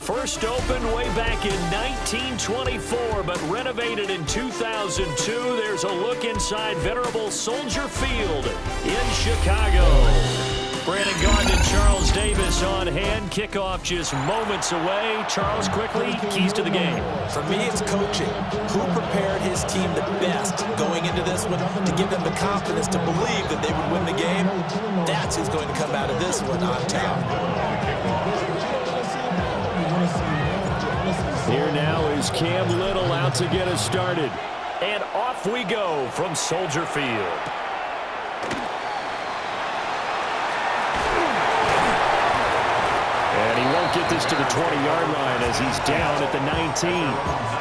First opened way back in 1924, but renovated in 2002. There's a look inside venerable Soldier Field in Chicago. Brandon Gaudin and Charles Davis on hand. Kickoff just moments away. Charles, quickly, keys to the game. For me, it's coaching. Who prepared his team the best going into this one to give them the confidence to believe that they would win the game? That's who's going to come out of this one on top. Here now is Cam Little out to get us started. And off we go from Soldier Field. And he won't get this to the 20-yard line as he's down at the 19.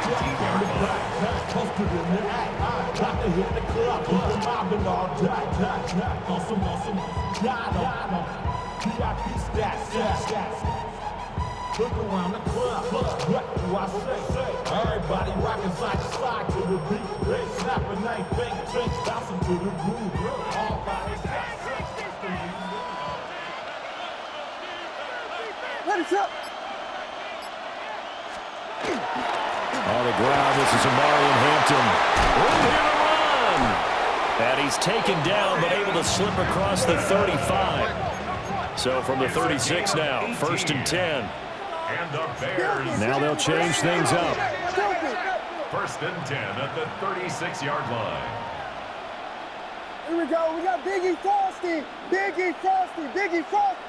Look around the club, what do I say? Everybody rocking side to side to the beat. They snapping, they bang, drinks, bouncing to the groove. All bodies let it up. On the ground, this is Amari Hampton. Room here to run. And he's taken down, but able to slip across the 35. So from the 36 now, 1st and 10. And the Bears. Now they'll change things up. 1st and 10 at the 36-yard line. Here we go. We got Biggie Frosty. Biggie Frosty. Biggie Frosty.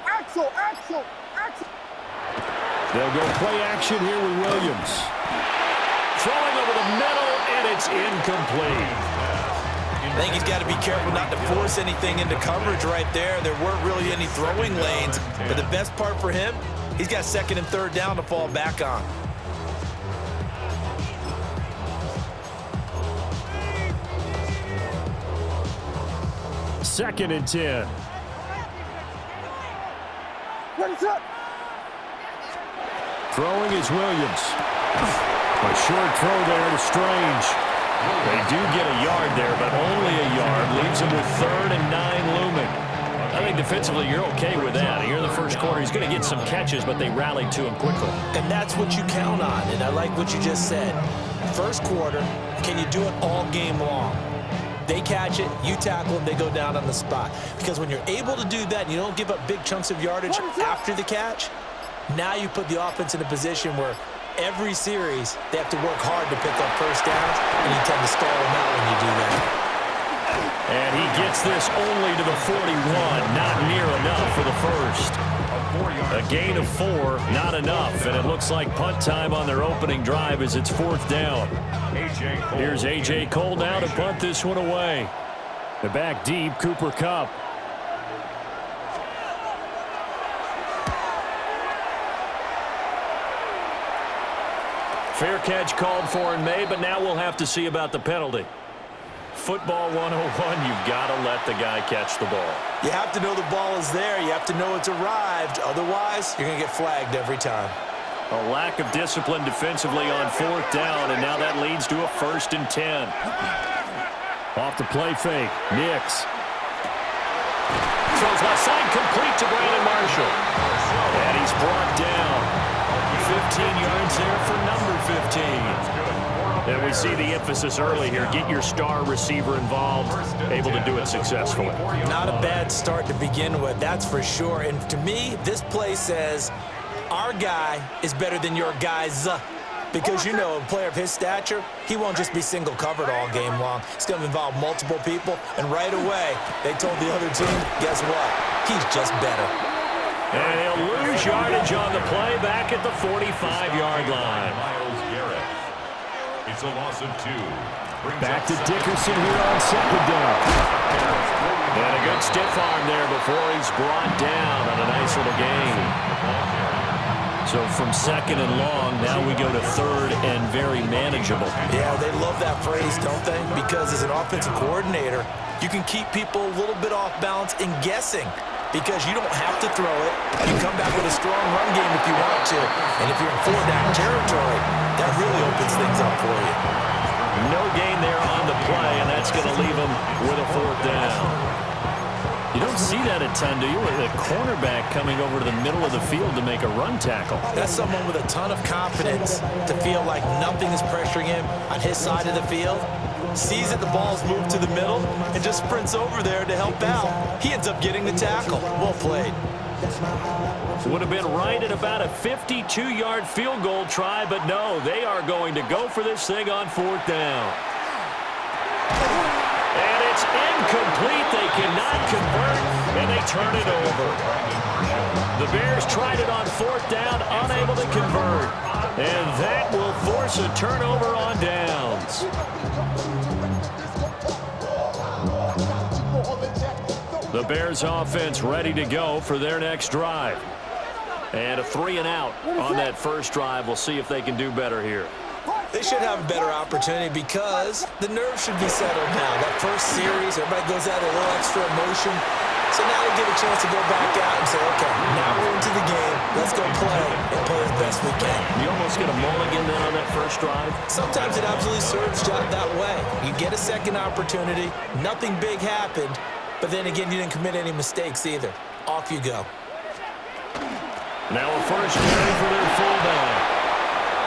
Axel. Axel. Axel. They'll go play action here with Williams. Throwing over the middle, and it's incomplete. I think he's got to be careful not to force anything into coverage right there. There weren't really any throwing lanes, but the best part for him, he's got 2nd and 3rd down to fall back on. Second and 10. What is up? Throwing is Williams. A short throw there to Strange. They do get a yard there, but only a yard. Leaves him with 3rd and 9 looming. I think defensively you're okay with that. Here in the first quarter, he's going to get some catches, but they rallied to him quickly. And that's what you count on, and I like what you just said. First quarter, can you do it all game long? They catch it, you tackle them, they go down on the spot. Because when you're able to do that and you don't give up big chunks of yardage after the catch, now you put the offense in a position where every series, they have to work hard to pick up first downs, and you tend to stall them out when you do that. And he gets this only to the 41, not near enough for the first. A gain of 4, not enough, and it looks like punt time on their opening drive as it's 4th down. Here's A.J. Cole now to punt this one away. The back deep, Cooper Kupp. Fair catch called for and made, but now we'll have to see about the penalty. Football 101, you've got to let the guy catch the ball. You have to know the ball is there. You have to know it's arrived. Otherwise, you're going to get flagged every time. A lack of discipline defensively on 4th down, and now that leads to a 1st and 10. Off the play fake, Nix. Throws left side, complete to Brandon Marshall. And he's brought down. 15 yards there for number 15. And we see the emphasis early here. Get your star receiver involved, able to do it successfully. Not a bad start to begin with, that's for sure. And to me, this play says our guy is better than your guys. Because, you know, a player of his stature, he won't just be single covered all game long. It's going to involve multiple people. And right away, they told the other team, guess what? He's just better. And he'll lose yardage on the play back at the 45-yard line. It's a loss of 2. Back to Dickerson here on 2nd down. And a good stiff arm there before he's brought down on a nice little gain. So from 2nd and long, now we go to 3rd and very manageable. Yeah, they love that phrase, don't they? Because as an offensive coordinator, you can keep people a little bit off balance and guessing. Because you don't have to throw it. You come back with a strong run game if you want to. And if you're in 4-down territory, that really opens things up for you. No gain there on the play, and that's going to leave him with a 4th down. You don't see that a ton, do you? With a cornerback coming over to the middle of the field to make a run tackle. That's someone with a ton of confidence to feel like nothing is pressuring him on his side of the field. Sees that the ball's moved to the middle and just sprints over there to help out. He ends up getting the tackle. Well played. Would have been right at about a 52-yard field goal try, but no, they are going to go for this thing on 4th down. And it's incomplete. They cannot convert, and they turn it over. The Bears tried it on 4th down, unable to convert. And that will force a turnover on downs. The Bears offense ready to go for their next drive. And a 3-and-out on that first drive. We'll see if they can do better here. They should have a better opportunity because the nerves should be settled now. That first series, everybody goes out a little extra emotion. So now they get a chance to go back out and say, okay, now we're into the game. Let's go play and play as best we can. You almost get a mulligan then on that first drive. Sometimes it absolutely serves that way. You get a second opportunity. Nothing big happened. But then again, you didn't commit any mistakes either. Off you go. Now a first carry for their fullback.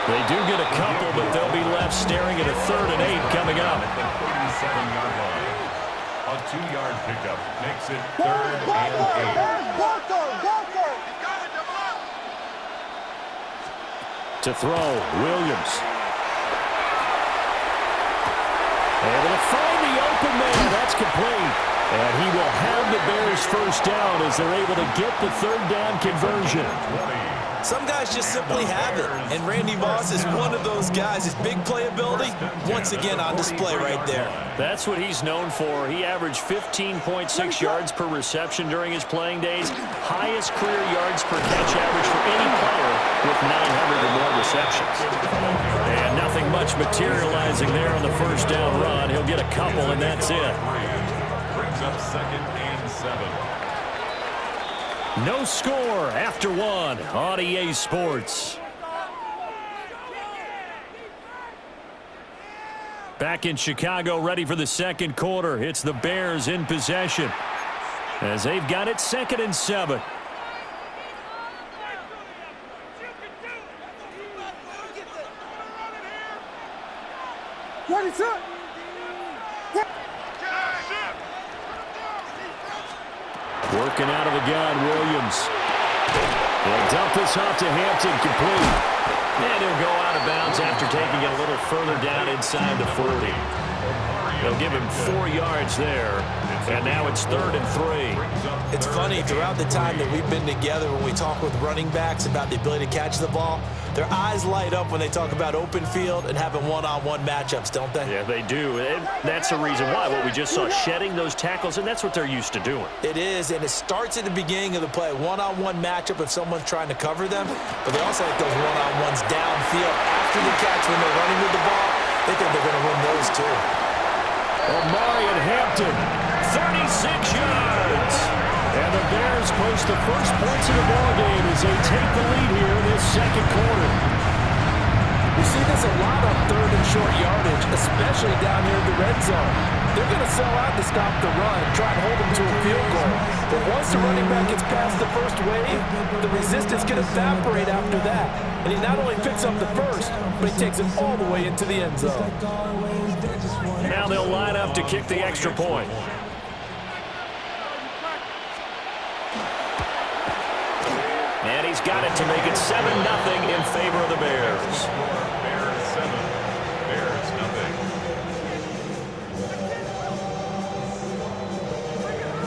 They do get a couple, but they'll be left staring at a 3rd and 8 coming up. At the 37-yard line. A 2-yard pickup makes it 3rd and 8. To throw, Williams. Able to find the open man. That's complete. And he will have the Bears first down as they're able to get the 3rd down conversion. Some guys just simply have it. And Randy Moss is one of those guys. His big playability, once again on display right there. That's what he's known for. He averaged 15.6 yards per reception during his playing days. Highest career yards per catch average for any player with 900 or more receptions. And nothing much materializing there on the first down run. He'll get a couple, and that's it. Brings up 2nd and 7. No score after 1 on EA Sports. Back in Chicago, ready for the second quarter. It's the Bears in possession as they've got it 2nd and 7. Ready, set. Working out of the gun, Williams. They'll dump this off to Hampton, complete. And he'll go out of bounds after taking it a little further down inside the 40. They'll give him 4 yards there. And now it's 3rd and 3. It's funny, throughout the time that we've been together, when we talk with running backs about the ability to catch the ball, their eyes light up when they talk about open field and having one-on-one matchups, don't they? Yeah, they do. And that's the reason why. What we just saw, shedding those tackles, and that's what they're used to doing. It is, and it starts at the beginning of the play. One-on-one matchup if someone's trying to cover them, but they also like those one-on-ones downfield after the catch when they're running with the ball. They think they're going to win those too. Omari and Hampton, 36 yards. And the Bears post the first points of the ballgame as they take the lead here in this second quarter. We see this a lot on 3rd and short yardage, especially down here in the red zone. They're going to sell out to stop the run, try and hold them to a field goal. But once the running back gets past the first wave, the resistance can evaporate after that. And he not only picks up the first, but he takes it all the way into the end zone. Now they'll line up to kick the extra point. And he's got it to make it 7-0 in favor of the Bears. Bears 7, Bears nothing.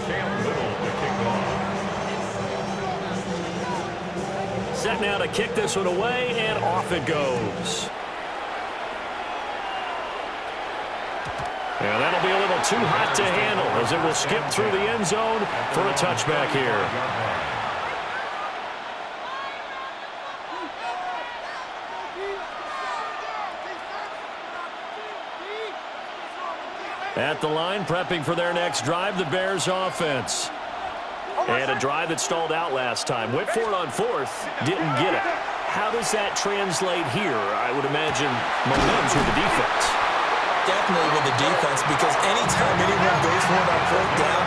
Cam Little to kick off. Set now to kick this one away, and off it goes. And that'll be a little too hot to handle as it will skip through the end zone for a touchback here. At the line, prepping for their next drive, the Bears offense. And a drive that stalled out last time. Went for it on 4th, didn't get it. How does that translate here? I would imagine momentum's with the defense. Definitely with the defense, because anytime anyone goes for it on fourth down,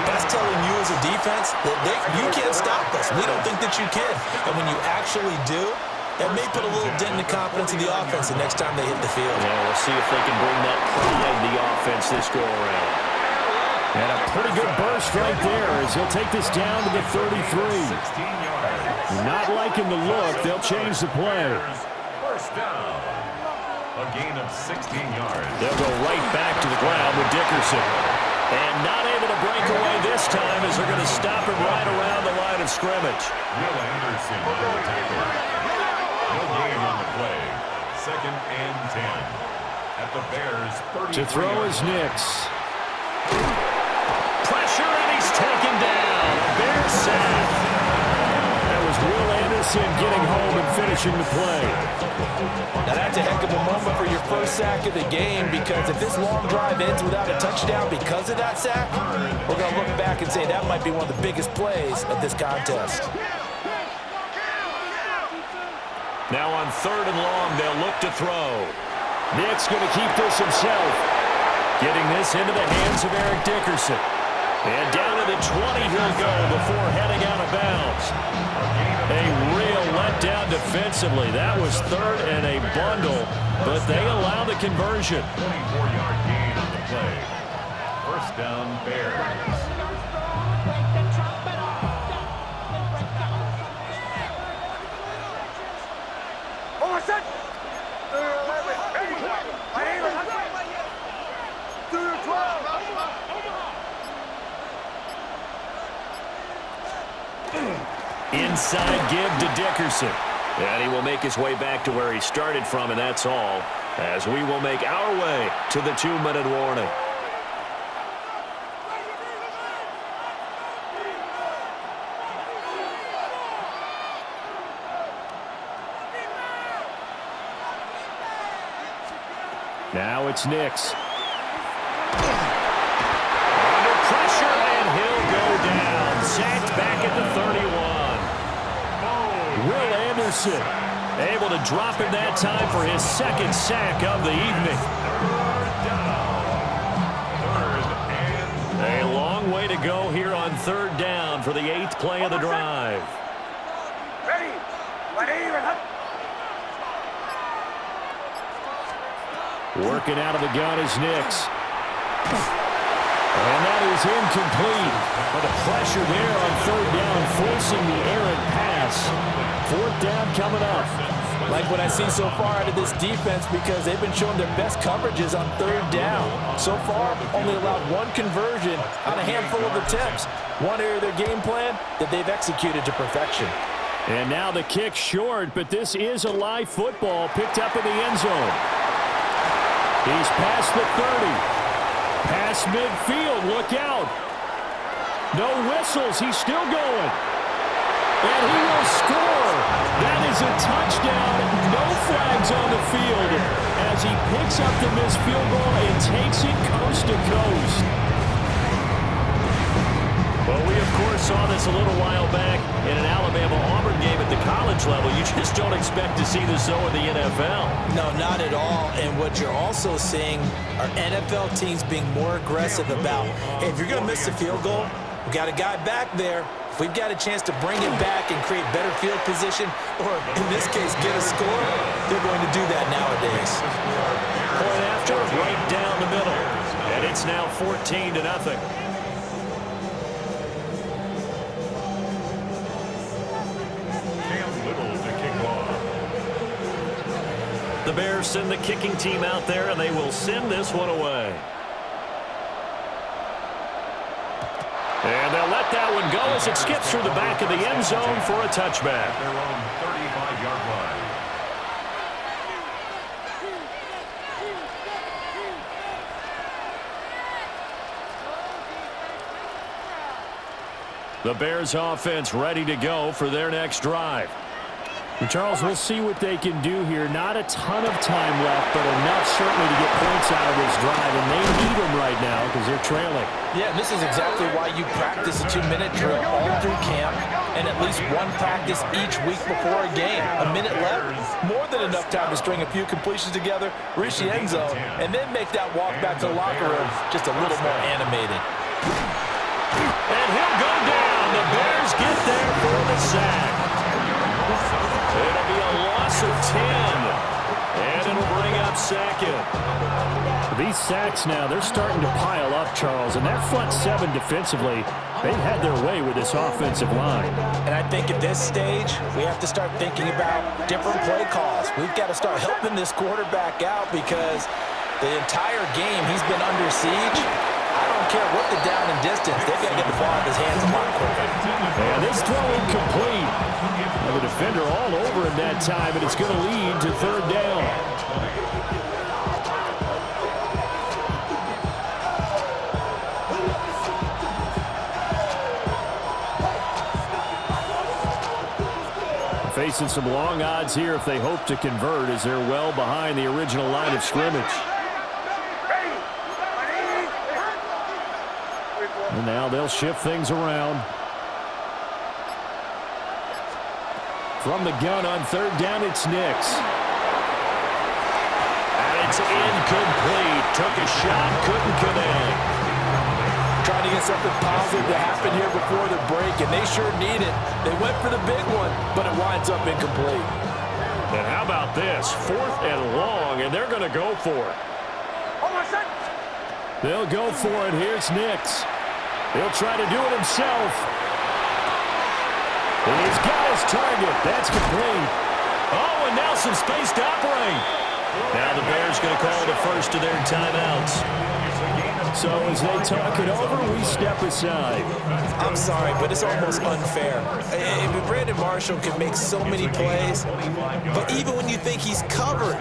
that's telling you as a defense that you can't stop us. We don't think that you can. And when you actually do, that may put a little dent in the confidence of the offense the next time they hit the field. Yeah, we'll see if they can bring that pride to the offense this go-around. And a pretty good burst right there as he'll take this down to the 33. Not liking the look, they'll change the play. First down. A gain of 16 yards. They'll go right back to the ground with Dickerson. And not able to break away this time as they're going to stop him right around the line of scrimmage. Will Anderson on the tackle. No gain on the play. 2nd and 10. At the Bears' 33. To throw is Nix. Pressure, and he's taken down. Bears sack. That was Will Anderson getting home and finishing the play. Now that's a heck of a moment for your first sack of the game, because if this long drive ends without a touchdown because of that sack, we're going to look back and say that might be one of the biggest plays of this contest. Now on 3rd and long, they'll look to throw. Nick's going to keep this himself. Getting this into the hands of Eric Dickerson. And down to the 20 he'll go before heading out of bounds. A real letdown defensively. That was 3rd and a bundle, but they allow the conversion. 24-yard gain on the play. First down, Bears. Inside give to Dickerson. And he will make his way back to where he started from, and that's all, as we will make our way to the 2-minute warning. Now it's Nix. Under pressure, and he'll go down. Sacked back at the 31. Will Anderson able to drop him that time for his 2nd sack of the evening. A long way to go here on 3rd down for the 8th play of the drive. Working out of the gun is Nix. And that is incomplete. But the pressure there on 3rd down, forcing the errant pass. 4th down coming up. Like what I see so far out of this defense, because they've been showing their best coverages on 3rd down. So far, only allowed 1 conversion on a handful of attempts. One area of their game plan that they've executed to perfection. And now the kick short, but this is a live football picked up in the end zone. He's past the 30. Past midfield, look out. No whistles, he's still going. And he will score. That is a touchdown. No flags on the field as he picks up the missed field goal and takes it coast to coast. Well, we, of course, saw this a little while back in an Alabama-Auburn game at the college level. You just don't expect to see this so in the NFL. No, not at all. And what you're also seeing are NFL teams being more aggressive about, hey, if you're going to miss the field goal, we got a guy back there. If we've got a chance to bring it back and create better field position, or in this case, get a score, they're going to do that nowadays. Point after, right down the middle. And it's now 14-0. The Bears send the kicking team out there, and they will send this one away. And they'll let that one go as it skips through the back of the end zone for a touchback. Their own 35-yard line. The Bears offense ready to go for their next drive. Charles, we'll see what they can do here. Not a ton of time left, but enough certainly to get points out of this drive, and they need them right now because they're trailing. Yeah, this is exactly why you practice a 2-minute drill all through camp. and at least one practice each week before a game. A minute left, more than enough time to string a few completions together, reach the end zone, and then make that walk back to the locker room just a little more animated. And he'll go down. The Bears get there for the sack. It'll be a loss of 10. And it'll bring up second. These sacks now, they're starting to pile up, Charles. And that front seven defensively, they've had their way with this offensive line. And I think at this stage, we have to start thinking about different play calls. We've got to start helping this quarterback out because the entire game he's been under siege. I don't care what the down and distance. They've got to get the ball in his hands a lot quicker. And this throw incomplete. Well, the defender all over him that time, and it's going to lead to third down. Facing some long odds here if they hope to convert as they're well behind the original line of scrimmage. And now they'll shift things around. From the gun on third down, it's Nix. And it's incomplete. Took a shot, couldn't connect. Trying to get something positive to happen here before the break, and they sure need it. They went for the big one, but it winds up incomplete. And how about this? 4th and long, and they're going to go for it. They'll go for it. Here's Nix. He'll try to do it himself. And he's got his target. That's complete. Oh, and now some space to operate. Now the Bears going to call the first of their timeouts. So as they talk it over, we step aside. I'm sorry, but it's almost unfair. Brandon Marshall can make so many plays, but even when you think he's covered,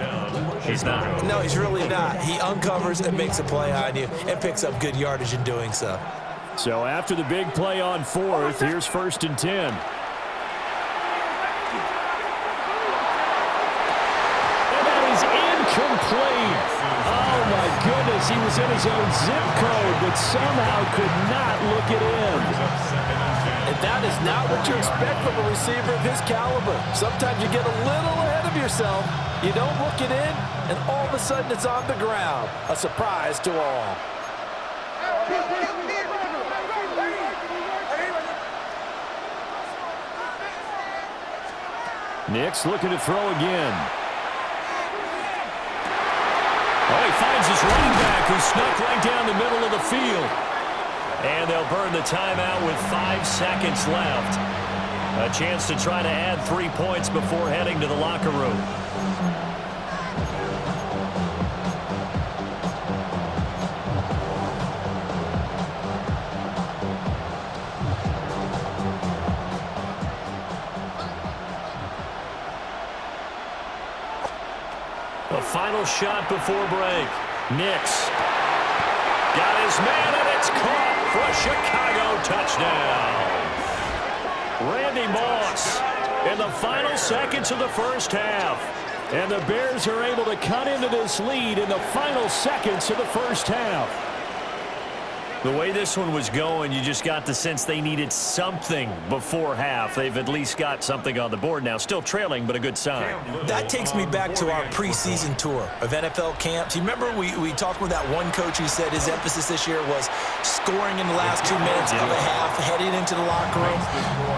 he's not. No, he's really not. He uncovers and makes a play on you and picks up good yardage in doing so. So after the big play on 4th, here's 1st and 10. And that is incomplete. Oh, my goodness. He was in his own zip code, but somehow could not look it in. And that is not what you expect from a receiver of his caliber. Sometimes you get a little ahead of yourself. You don't look it in, and all of a sudden it's on the ground. A surprise to all. Nix looking to throw again. Oh, he finds his running back who snuck right down the middle of the field. And they'll burn the timeout with 5 seconds left. A chance to try to add 3 points before heading to the locker room. The final shot before break. Nix got his man, and it's caught for a Chicago touchdown. Randy Moss in the final seconds of the first half. And the Bears are able to cut into this lead in the final seconds of the first half. The way this one was going, you just got the sense they needed something before half. They've at least got something on the board now. Still trailing, but a good sign. That takes me back to our preseason tour of NFL camps. You remember we talked with that one coach who said his emphasis this year was scoring in the last 2 minutes of a half, heading into the locker room.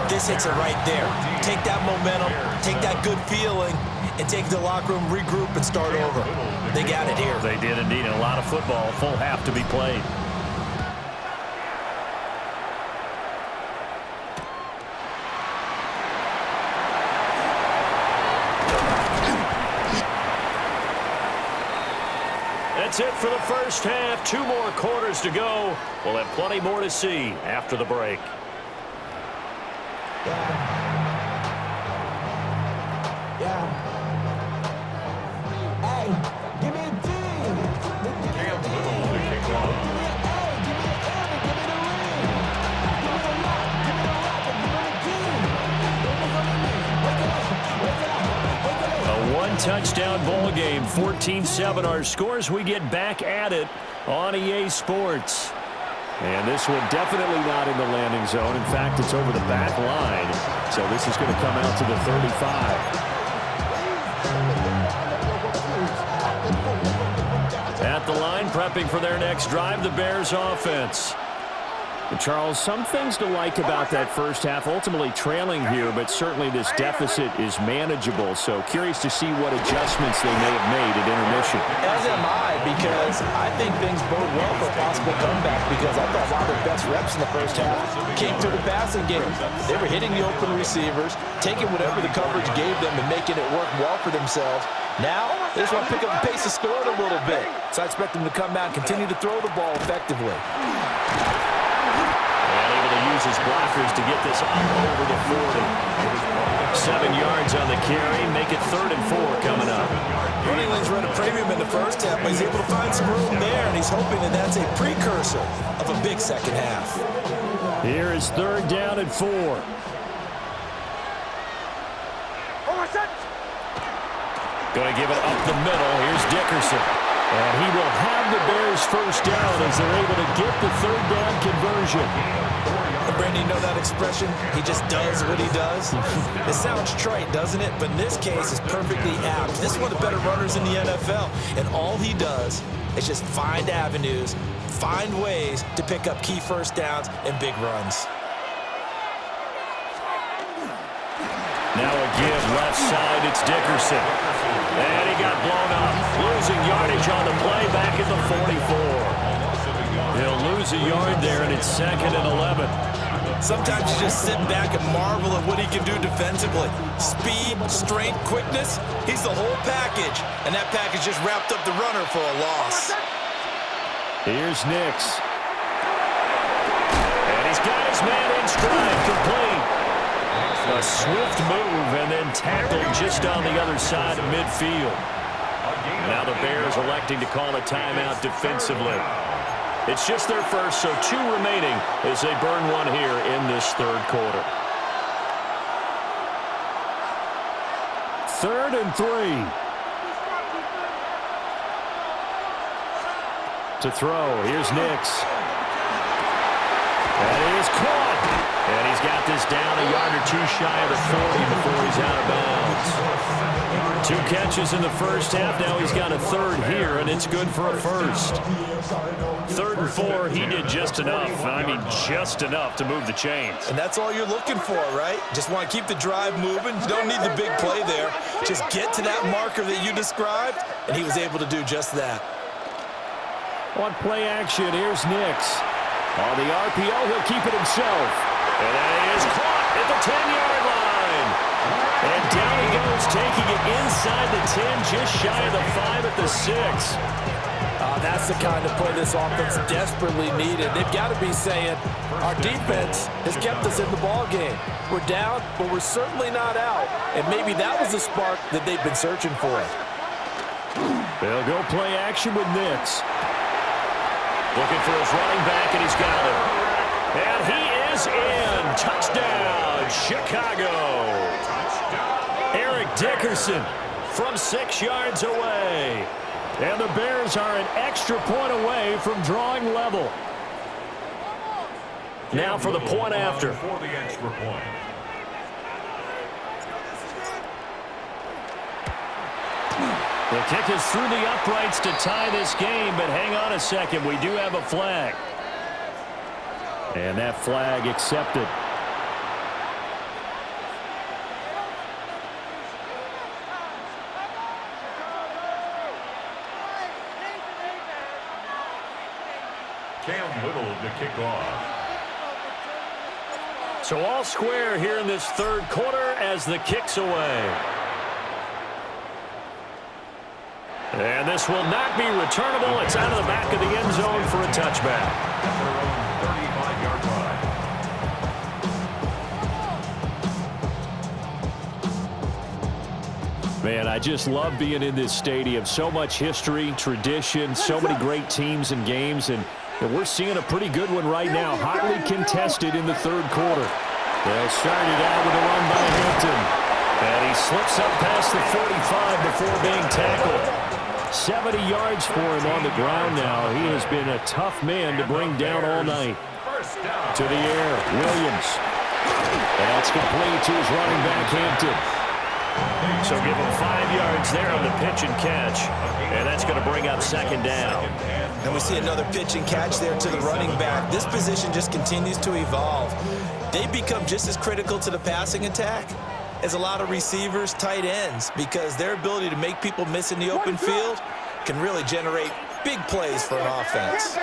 This hits it right there. Take that momentum, take that good feeling, and take the locker room, regroup, and start over. They got it here. They did indeed. And a lot of football, full half to be played. That's it for the first half. 2 more quarters to go. We'll have plenty more to see after the break. Touchdown ball game, 14-7 our scores. We get back at it on EA Sports. And this one definitely not in the landing zone. In fact, it's over the back line. So this is going to come out to the 35. At the line, prepping for their next drive, the Bears offense. Charles, some things to like about that first half. Ultimately trailing here, but certainly this deficit is manageable. So curious to see what adjustments they may have made at intermission. As am I, because I think things bode well for a possible comeback, because I thought a lot of their best reps in the first half came through the passing game. They were hitting the open receivers, taking whatever the coverage gave them and making it work well for themselves. Now, they just want to pick up the pace of scoring a little bit. So I expect them to come out and continue to throw the ball effectively. Use his blockers to get this up over the 40. 7 yards on the carry. Make it 3rd and 4 coming up. New England's run a premium in the first half, but he's able to find some room there, and he's hoping that that's a precursor of a big second half. Here is 3rd down and 4. Going to give it up the middle. Here's Dickerson. And he will have the Bears first down as they're able to get the 3rd down conversion. Brandon, you know that expression? He just does what he does. It sounds trite, doesn't it? But in this case, it's perfectly apt. This is one of the better runners in the NFL. And all he does is just find avenues, find ways to pick up key first downs and big runs. Now a give left side. It's Dickerson. And he got blown up. Losing yardage on the play back at the 44. He'll lose a yard there, and it's 2nd and 11. Sometimes you just sit back and marvel at what he can do defensively. Speed, strength, quickness, he's the whole package. And that package just wrapped up the runner for a loss. Here's Nix. And he's got his man in stride, complete. A swift move and then tackled just on the other side of midfield. Now the Bears electing to call a timeout defensively. It's just their first, so 2 remaining as they burn one here in this 3rd quarter. 3rd and 3. To throw, here's Nix. And it is caught. And he's got this down a yard or 2 shy of the 40 before he's out of bounds. 2 catches in the first half. Now he's got a 3rd here, and it's good for a first. 3rd and 4, he did just enough. I mean, just enough to move the chains. And that's all you're looking for, right? Just want to keep the drive moving. You don't need the big play there. Just get to that marker that you described, and he was able to do just that. On play action, here's Nix. On the RPO, he'll keep it himself. And that is caught at the 10-yard line. And down he goes, taking it inside the 10, just shy of the 5 at the 6. That's the kind of play this offense desperately needed. They've got to be saying, our defense has kept us in the ball game. We're down, but we're certainly not out. And maybe that was the spark that they've been searching for. They'll go play action with Nix. Looking for his running back, and he's got it. And he is in. Touchdown, Chicago. Eric Dickerson from 6 yards away. And the Bears are an extra point away from drawing level. Now for the point after. For the extra point. The kick is through the uprights to tie this game, but hang on a second. We do have a flag. And that flag accepted. Cam Little to kick off. So all square here in this 3rd quarter as the kick's away. And this will not be returnable. It's out of the back of the end zone for a touchback. At their own 35-yard line. Man, I just love being in this stadium. So much history, tradition, so many great teams and games, and we're seeing a pretty good one right now, hotly contested in the 3rd quarter. They'll start it out with a run by Hinton. And he slips up past the 45 before being tackled. 70 yards for him on the ground now. He has been a tough man to bring down all night. To the air, Williams. That's complete to his running back, Hampton. So give him 5 yards there on the pitch and catch. And that's going to bring up second down. And we see another pitch and catch there to the running back. This position just continues to evolve. They become just as critical to the passing attack as a lot of receivers, tight ends, because their ability to make people miss in the open field can really generate big plays for an offense.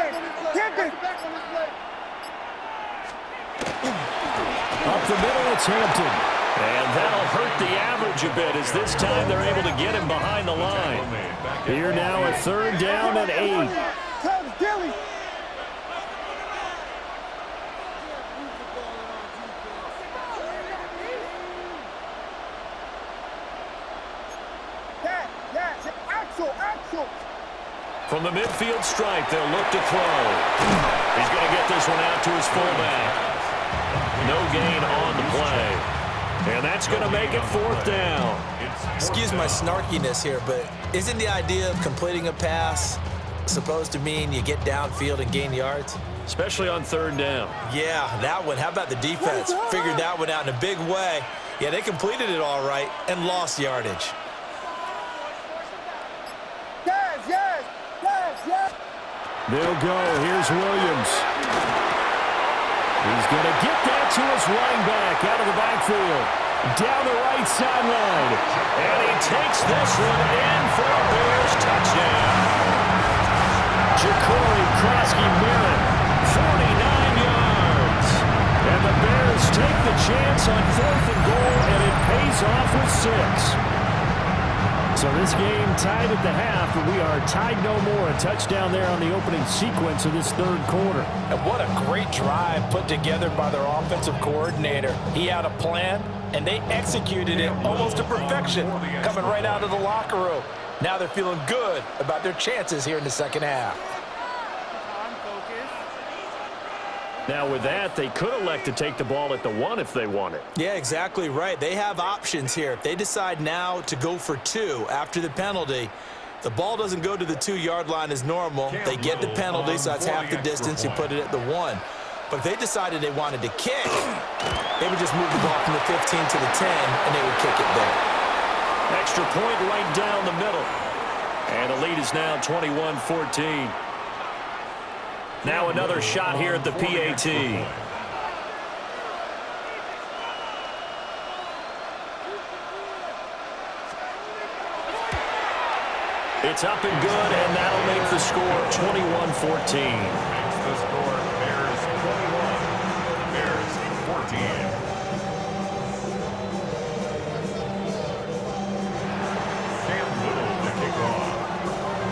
Up the middle, it's Hampton. And that'll hurt the average a bit as this time they're able to get him behind the line. Here now a third down and 8. From the midfield stripe, they'll look to throw. He's going to get this one out to his fullback. No gain on the play. And that's going to make it fourth down. Excuse my snarkiness here, but isn't the idea of completing a pass supposed to mean you get downfield and gain yards? Especially on third down. Yeah, that one. How about the defense? Figured that one out in a big way. Yeah, they completed it all right and lost yardage. They'll go. Here's Williams. He's going to get that to his running back out of the backfield. Down the right sideline. And he takes this one in for a Bears touchdown. Ja'Cory Krosky-Merritt, 49 yards. And the Bears take the chance on 4th and goal, and it pays off with 6. So this game tied at the half, but we are tied no more. A touchdown there on the opening sequence of this third quarter. And what a great drive put together by their offensive coordinator. He had a plan, and they executed it almost to perfection, coming right out of the locker room. Now they're feeling good about their chances here in the second half. Now with that, they could elect to take the ball at the 1 if they wanted. Yeah, exactly right. They have options here. If they decide now to go for 2 after the penalty, the ball doesn't go to the 2-yard line as normal. They get the penalty, so that's half the distance. You put it at the 1. But if they decided they wanted to kick, they would just move the ball from the 15 to the 10, and they would kick it there. Extra point right down the middle. And the lead is now 21-14. Now another shot here at the PAT. It's up and good, and that'll make the score 21-14. Makes the score Bears 21, Bears 14.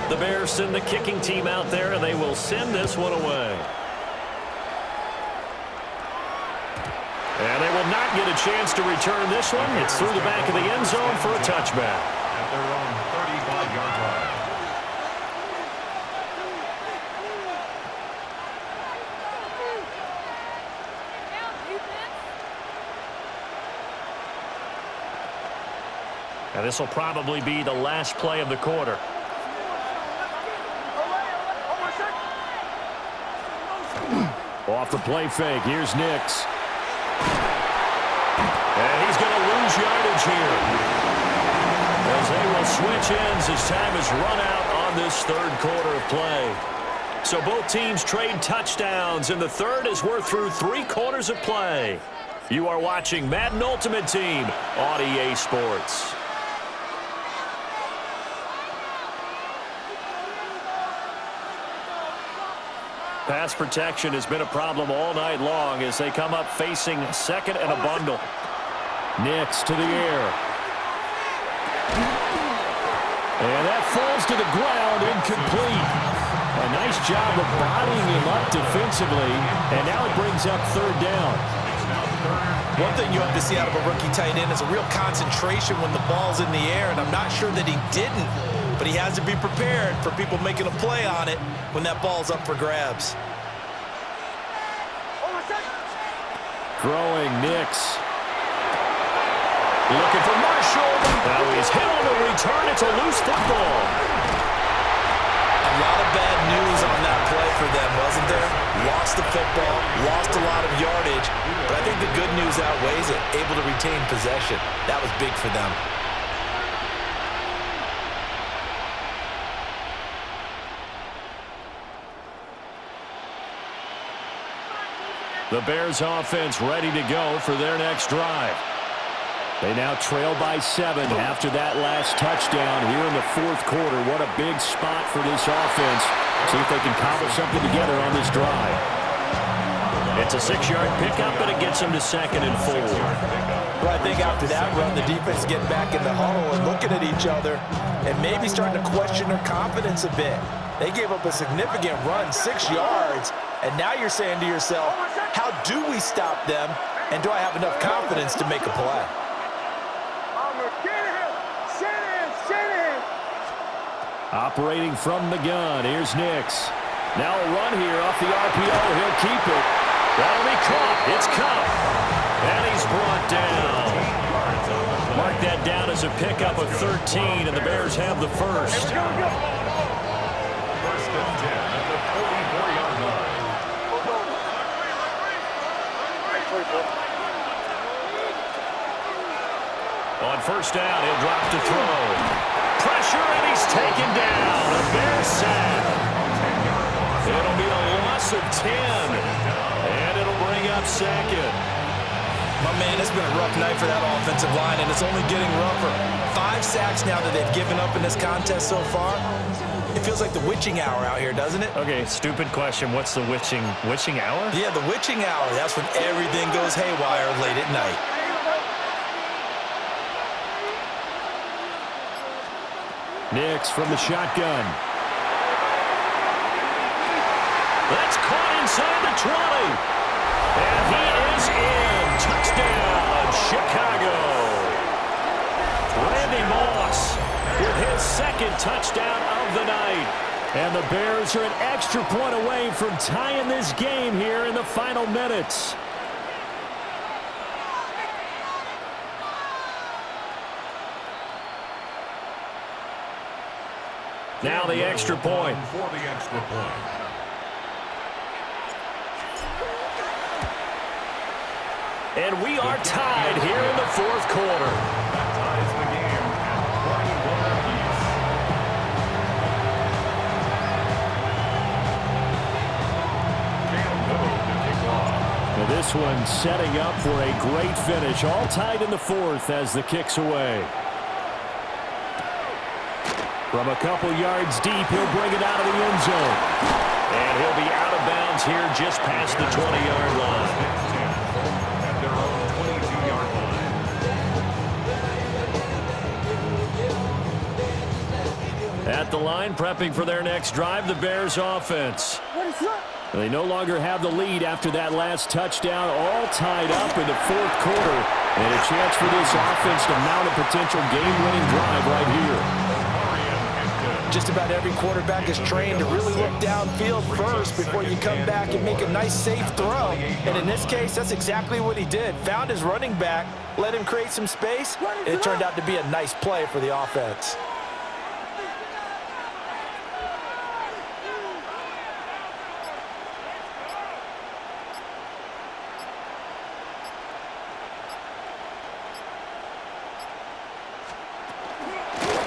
The Bears send the kicking team out there, and they will send this one away. And they will not get a chance to return this one. It's through the back of the end zone for a touchback. At their own 35-yard line. And this will probably be the last play of the quarter. Off the play fake. Here's Nix. And he's going to lose yardage here, as they will switch ends as time is run out on this third quarter of play. So both teams trade touchdowns, and the third as we're through 3 quarters of play. You are watching Madden Ultimate Team on EA Sports. Pass protection has been a problem all night long as they come up facing second and a bundle. Nix to the air. And that falls to the ground, incomplete. A nice job of bodying him up defensively, and now it brings up third down. One thing you have to see out of a rookie tight end is a real concentration when the ball's in the air, and I'm not sure that he didn't. But he has to be prepared for people making a play on it when that ball's up for grabs. Throwing Nix. Looking for Marshall. Now he's hit on the return. It's a loose football. lot of bad news on that play for them, wasn't there? Lost the football, lost a lot of yardage, but I think the good news outweighs it. Able to retain possession. That was big for them. The Bears offense ready to go for their next drive. They now trail by 7 after that last touchdown here in the fourth quarter. What a big spot for this offense. See if they can cobble something together on this drive. It's a 6-yard pickup, but it gets them to 2nd and 4. Well, I think after that run, the defense getting back in the huddle and looking at each other and maybe starting to question their confidence a bit. They gave up a significant run, 6 yards, and now you're saying to yourself, how do we stop them, and do I have enough confidence to make a play? Operating from the gun, here's Nix. Now a run here off the RPO. He'll keep it. That'll be caught. It's caught. And he's brought down. Mark that down as a pickup of 13, and the Bears have the first. First and 10 at the 44-yard line. On first down, he'll drop to throw. Pressure, and he's taken down. A Bears sack. It'll be a loss of 10, and it'll bring up 2nd. My man, it's been a rough night for that offensive line, and it's only getting rougher. 5 sacks now that they've given up in this contest so far. It feels like the witching hour out here, doesn't it? Okay, stupid question. What's the witching hour? Yeah, the witching hour. That's when everything goes haywire late at night. Nix from the shotgun. That's caught inside the 20. And he is in. Touchdown, Chicago. Randy Moss with his 2nd touchdown of the night. And the Bears are an extra point away from tying this game here in the final minutes. Now the extra point. For the extra point. And we are tied here in the fourth quarter. That ties the game at 21 apiece. Cam Newton to kick off. Now this one setting up for a great finish. All tied in the fourth as the kick's away. From a couple yards deep, he'll bring it out of the end zone. And he'll be out of bounds here just past the 20-yard line. At their own 22-yard line. At the line, prepping for their next drive, the Bears offense. They no longer have the lead after that last touchdown, all tied up in the fourth quarter. And a chance for this offense to mount a potential game-winning drive right here. Just about every quarterback is trained to really look downfield first before you come back and make a nice, safe throw. And in this case, that's exactly what he did. Found his running back, let him create some space, and it turned out to be a nice play for the offense.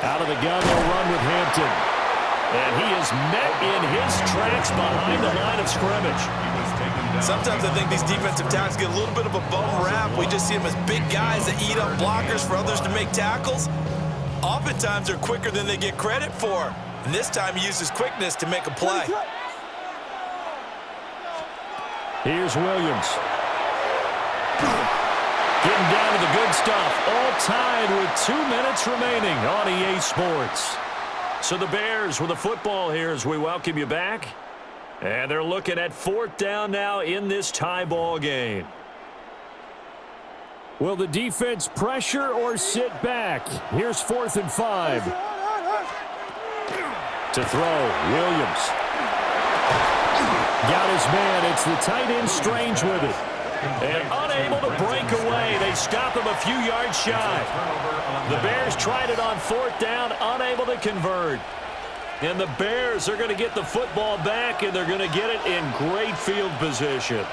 Out of the gun, they'll run with Hampton. And he is met in his tracks behind the line of scrimmage. Sometimes I think these defensive tackles get a little bit of a bum rap. We just see them as big guys that eat up blockers for others to make tackles. Oftentimes they're quicker than they get credit for. And this time he uses quickness to make a play. Here's Williams. Getting down to the good stuff. All tied with 2 minutes remaining on EA Sports. So the Bears with the football here as we welcome you back. And they're looking at 4th down now in this tie ball game. Will the defense pressure or sit back? Here's 4th and 5. To throw, Williams. Got his man. It's the tight end Strange with it. And unable to break away. They stop him a few yards shy. The Bears tried it on 4th down, unable to convert. And the Bears are going to get the football back, and they're going to get it in great field position.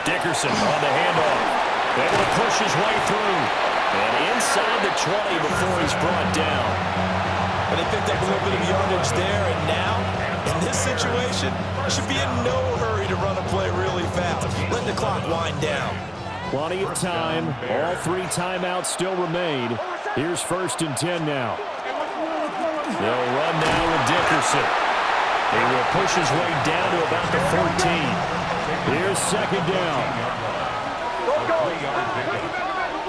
Dickerson on the handoff. Able to push his way through. And inside the 20 before he's brought down. And they picked up a little bit of yardage there, and now, in this situation, should be in no hurry to run a play really fast. Let the clock wind down. Plenty of time. All 3 timeouts still remain. Here's 1st and 10 now. They'll run now with Dickerson. He will push his way down to about the 14. Here's 2nd down.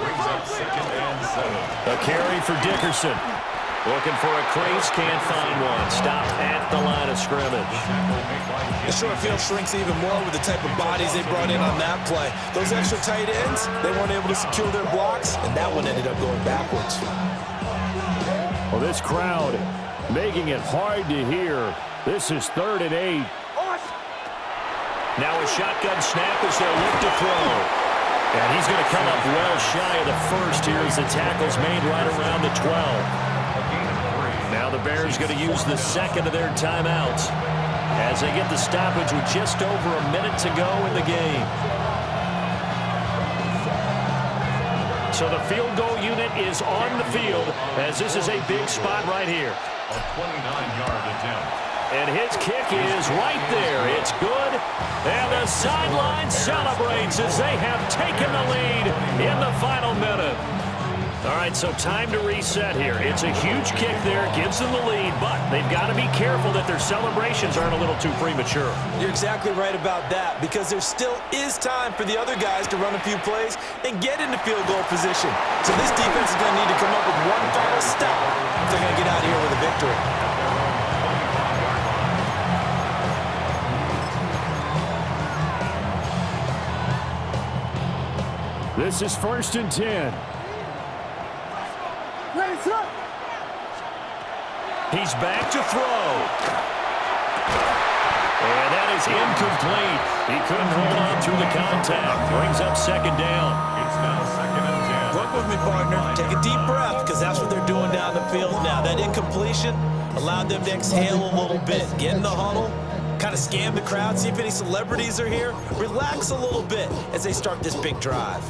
Brings up 2nd and 7. A carry for Dickerson. Looking for a crease, can't find one. Stopped at the line of scrimmage. The short field shrinks even more with the type of bodies they brought in on that play. Those extra tight ends, they weren't able to secure their blocks, and that one ended up going backwards. Well, this crowd making it hard to hear. This is 3rd and 8. Now a shotgun snap as they'll look to throw. And he's going to come up well shy of the first here as the tackle's made right around the 12. Now the Bears going to use the 2nd of their timeouts as they get the stoppage with just over a minute to go in the game. So the field goal unit is on the field as this is a big spot right here. A 29-yard attempt. And his kick is right there. It's good. And the sideline celebrates as they have taken the lead in the final minute. All right, so time to reset here. It's a huge kick there, gives them the lead, but they've got to be careful that their celebrations aren't a little too premature. You're exactly right about that, because there still is time for the other guys to run a few plays and get into field goal position. So this defense is going to need to come up with one final stop if they're going to get out of here with a victory. This is 1st and 10. He's back to throw. And that is incomplete. He couldn't hold on through the contact. Brings up 2nd down. It's now 2nd and 10. Work with me, partner. Take a deep breath, because that's what they're doing down the field now. That incompletion allowed them to exhale a little bit. Get in the huddle, kind of scan the crowd, see if any celebrities are here. Relax a little bit as they start this big drive.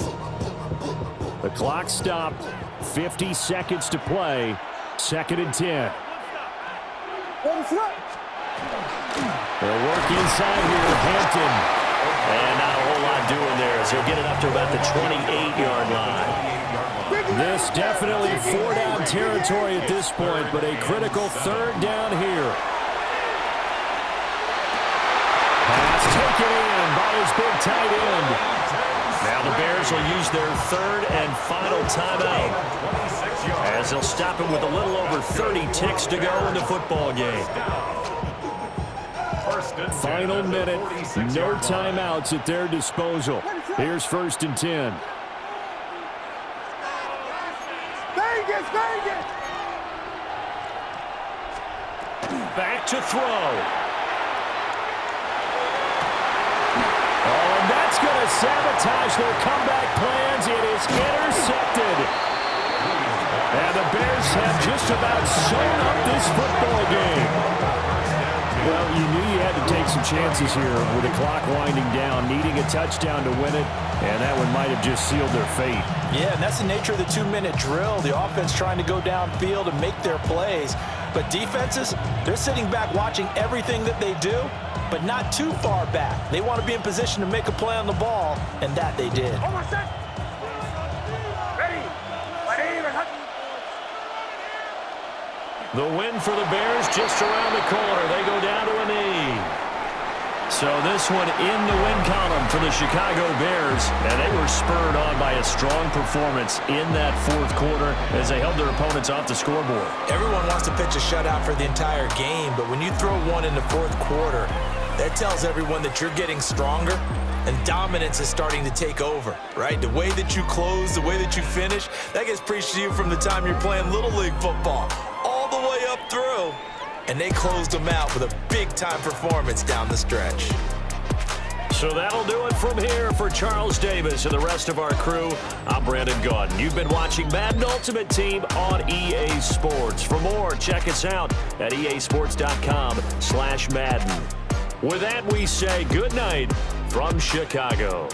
The clock stopped. 50 seconds to play. 2nd and 10. They'll work inside here, Hampton. And not a whole lot doing there as he'll get it up to about the 28-yard line. This definitely 4-down territory at this point, but a critical 3rd down here. Pass taken in by his big tight end. Now the Bears will use their 3rd and final timeout as they'll stop it with a little over 30 ticks to go in the football game. Final minute, no timeouts at their disposal. Here's 1st and 10. Vegas! Back to throw. Oh, and that's going to sabotage their comeback plans. It is intercepted. And the Bears have just about sewn up this football game. Well, you knew you had to take some chances here with the clock winding down, needing a touchdown to win it, and that one might have just sealed their fate. Yeah, and that's the nature of the 2-minute drill. The offense trying to go downfield and make their plays. But defenses, they're sitting back watching everything that they do, but not too far back. They want to be in position to make a play on the ball, and that they did. The win for the Bears just around the corner. They go down to a knee. So this one in the win column for the Chicago Bears, and they were spurred on by a strong performance in that 4th quarter as they held their opponents off the scoreboard. Everyone wants to pitch a shutout for the entire game, but when you throw one in the 4th quarter, that tells everyone that you're getting stronger and dominance is starting to take over, right? The way that you close, the way that you finish, that gets preached to you from the time you're playing Little League football all the way up through. And they closed them out with a big-time performance down the stretch. So that'll do it from here for Charles Davis and the rest of our crew. I'm Brandon Gaudin. You've been watching Madden Ultimate Team on EA Sports. For more, check us out at easports.com/Madden. With that, we say good night from Chicago.